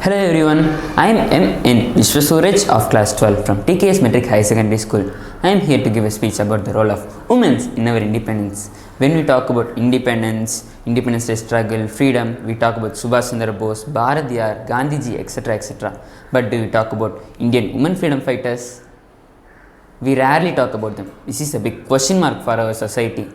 Hello everyone, I am M.N. Vishwasuraj of class 12 from TKS Metric High Secondary School. I am here to give a speech about the role of women in our independence. When we talk about independence day struggle, freedom, we talk about Subhash Chandra Bose, Bharatiyar, Gandhiji, etc. etc. But do we talk about Indian women freedom fighters? We rarely talk about them. This is a big question mark for our society.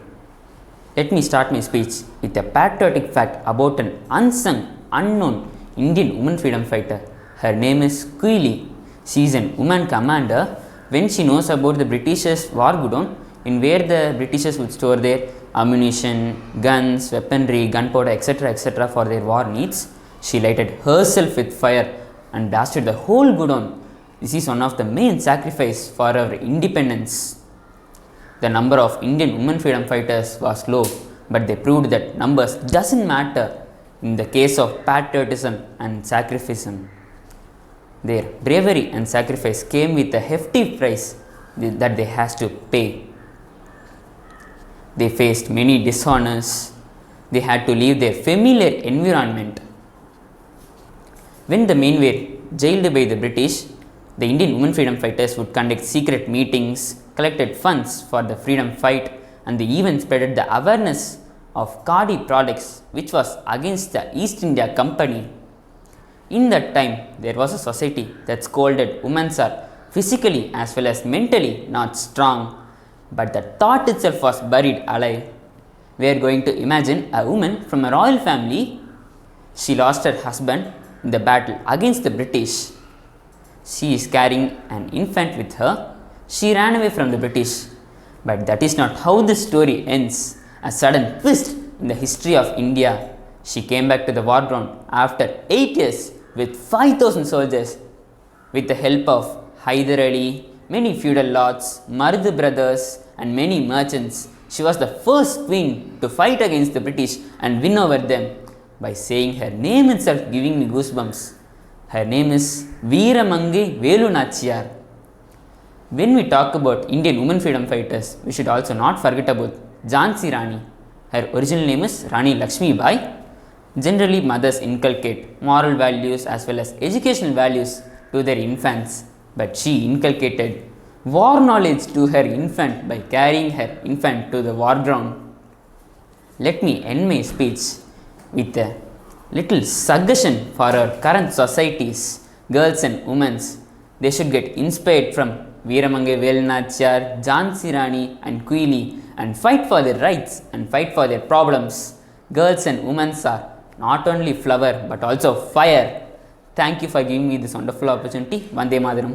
Let me start my speech with a patriotic fact about an unsung, unknown Indian woman freedom fighter. Her name is Queen. She is an woman commander. When she knows about the Britishers' war godown, in where the Britishers would store their ammunition, guns, weaponry, gunpowder, etc. for their war needs, she lighted herself with fire and blasted the whole godown. This is one of the main sacrifices for our independence. The number of Indian women freedom fighters was low, but they proved that numbers doesn't matter in the case of patriotism and sacrifice. Their bravery and sacrifice came with a hefty price that they had to pay. They faced many dishonors. They had to leave their familiar environment. When the men were jailed by the British, the Indian women freedom fighters would conduct secret meetings, collected funds for the freedom fight, and they even spread the awareness of Khadi products, which was against the East India Company. In that time, there was a society that scolded women are physically as well as mentally not strong, but the thought itself was buried alive. We are going to imagine a woman from a royal family. She lost her husband in the battle against the British. She is carrying an infant with her. She ran away from the British. But that is not how the story ends. A sudden twist in the history of India. She came back to the war ground after 8 years with 5,000 soldiers. With the help of Hyder Ali, many feudal lords, Marud brothers, and many merchants, she was the first queen to fight against the British and win over them. By saying her name itself, giving me goosebumps. Her name is Veeramangai Velu Nachiyar. When we talk about Indian women freedom fighters, we should also not forget about Jhansi Rani. Her original name is Rani Lakshmi Bai. Generally, mothers inculcate moral values as well as educational values to their infants, but she inculcated war knowledge to her infant by carrying her infant to the war ground. Let me end my speech with a little suggestion for our current societies, girls and women. They should get inspired from Veeramangai Velu Nachiyar, Jhansi Rani and Queen and fight for their rights and fight for their problems. Girls and women are not only flower but also fire. Thank you for giving me this wonderful opportunity. Vande Mataram.